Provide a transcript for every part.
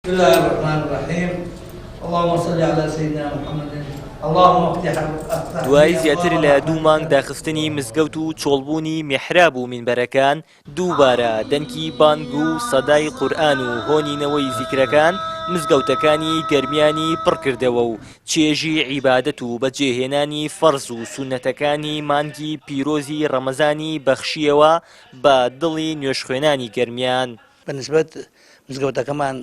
بسم الله الرحمن الرحيم اللهم صل على سيدنا محمد اللهم افتح دوای زیاتر لە 2 مانگ داخستنی مزگەوت و چۆڵبوونی میحراب و مینبەرەکان دووبارە دەنگی بانگ و سەدای قورئان و هۆنینەوەی زیکرەکان مزگەوتەکانی گەرمیانی پڕ کردەوە و چێژی عیبادەت و بەجێهێنانی فەرز و سونەتەکانی مانگی پیرۆزی ڕەمەزانی بەخشیەوە بە دڵی نوێژخوێنانی گەرمیان. بەنسبەت مزگەوتەکەمان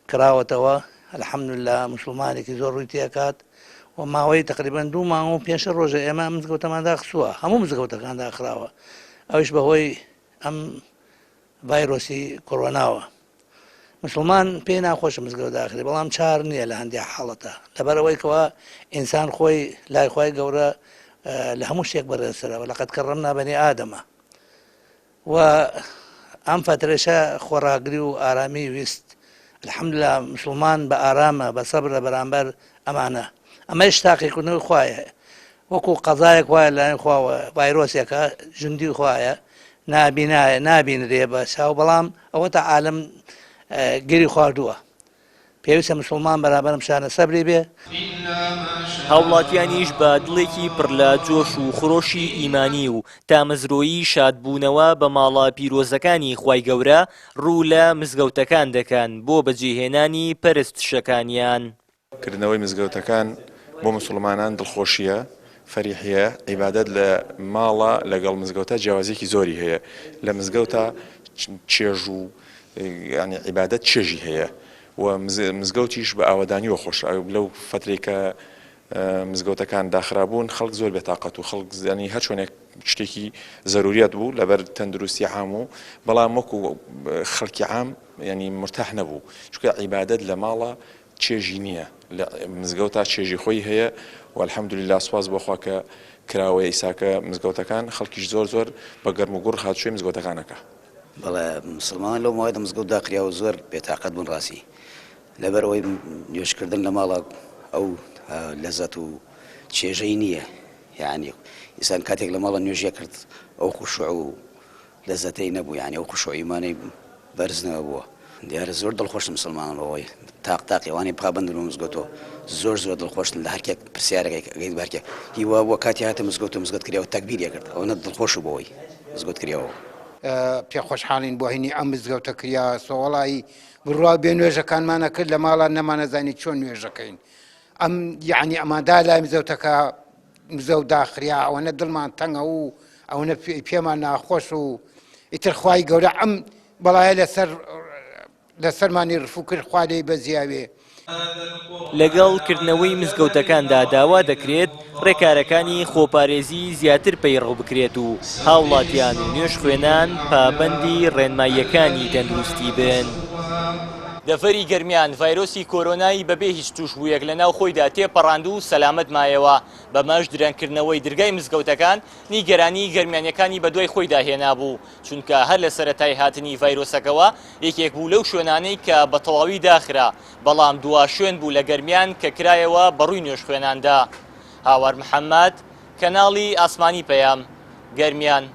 کراوەتەوە الحەمدوللا موسڵمانێکی زۆر ڕووی تێکات و ماوەی تقریبان 2 مانگ و 5 ڕۆژە ئێمە مزگەوتەمان داخسووە هەموو مزگەوتەکان داخراوە ئەوش بەهۆی ئەم ڤایرۆسی کۆڕۆناوە. مسلمان پێی ناخۆشە مزگەوت داخرێ بەڵام چار نییە لە هەندێک حاڵەتە لەبەرەوەی کەوا ئینسان خۆی لای خۆی گەورە لە هەموو شتێک بەڕێسەرەوە لەقەد کەڕەمنا بەنی ئادەمە و ئەم فترەشە خۆراگری و ئارامی ویست الحەمدوللا مسلمان بە ئارامە بە سەبرە بەرامبەر ئەمانە ئەمەش تاقیکردنەوەی خوایە وەکو قەزایەک وایە لەلایەن خواوە ڤایرۆسێکە ژوندی خوایە نابینرێ بە چاو بەڵام ئەوە تا عالم گیری خواردووە پێویستە مسلمان بەرامبەرم شانە سەبری بێ. هاوڵاتیانیش بە دڵێکی پڕ لە جۆش و خڕۆشی ئیمانی و تامەزرۆیی شادبوونەوە بە ماڵە پیرۆزەکانی خوای گەورە ڕوو لە مزگەوتەکان دەکەن بۆ بەجێهێنانی پەرستشەکانیان. کردنەوەی مزگەوتەکان بۆ مسلمانان دڵخۆشیە فەریحیە عیبادەت لە ماڵە لەگەڵ مزگەوتە جیاوازێکی زۆری هەیە لە مزگەوتە چێژ و ینی عیبادەت چێژی هەیە و مزگەوتیش بە ئاوەدانیوە خۆش لەو فترێکە مزگەوتەکان داخرابوون خەڵک زۆر بێتاقەت و خەڵک زانی هەر چۆنێک شتێکی زەروریەت بوو لەبەر تەندروستی عام و بەڵام وەکو خەڵکی عام ینی مرتاح نەبوو چونکە عیبادەت لە ماڵە چێژی نییە لە مزگەوتا چێژی خۆی هەیە و الحەمدوللا سواز بۆخوا کە کراوە ئیساکە مزگەوتەکان خەڵکیش زۆر بە گەرم و گوڕ هاتشوێ مزگەوتەکانەکە. بەڵێ مسلمان لەو ماوەیەدا مزگەوت داخراوە زۆر بێتاقەت بوون ڕاستی لەبەرەوەی نوێژکردن لە ماڵە ئەو لەزەت و چێژەی نییە یعنی ئینسان کاتێک لە ماڵە نوێژیە کرد ئەو خوشوع و لەزەتەی نەبوو یعنی ئەو خوشوع ئیمانەی بەرز نەبووە دیارە زۆر دڵخۆش مسلمانان بەوەی تاقیوانی پابند و مزگەوتەوە زۆر دڵخۆشن لە هەرکێک پرسیارەکەی بەرکێ هیوا بووە کاتی هاتە مزگەوت کراوە تەکبیریە کرد ئەوە دڵخۆش بەوەی مزگەوت کراوە. پێ خۆشحاڵین بۆ هینی ئەم مزگەوتە کریا سۆوەڵایی بڕوا بێ نوێژەکانمانە کرد لە ماڵان نەمانەزانی چۆن نوێژەکەین ئەم یعنی ئەمادا لای مزەوتەکە مزەوت داخریا ئەوەنە دڵمان تەنگە و ئەوەنە پێمان ناخۆش و ئیتر خوای گەورە ئەم بەڵایە لەسەرمانی ڕفو کرد خوا لێی بەزیاوێ. لەگەڵ کردنەوەی مزگەوتەکاندا داوا دەکرێت ڕێکارەکانی خۆپارێزی زیاتر پەیڕەو بکرێت و هاوڵاتیان و نوێژ خوێنان پابەندی ڕێنماییەکانی تەندروستی بن. دەفەری گەرمیان ڤایرۆسی کۆرۆنایی بەبێ هیچ توشبوویەک لە ناو خۆیدا تێپەڕاند و سەلامەت مایەوە بەمەش درێنکردنەوەی دەرگای مزگەوتەکان نیگەرانی گەرمیانیەکانی بە دوای خۆیدا هێنا بوو چونکە هەر لە سەرەتای هاتنی ڤایرۆسەکەوە یەکێک بوو لەو شوێنانەی کە بە تەواوی داخرا بەڵام دوا شوێن بوو لە گەرمیان کە کرایەوە بەڕووی نوێژ خوێناندا. هاوار محەممەد کەناڵی ئاسمانی پەیام گەرمیان.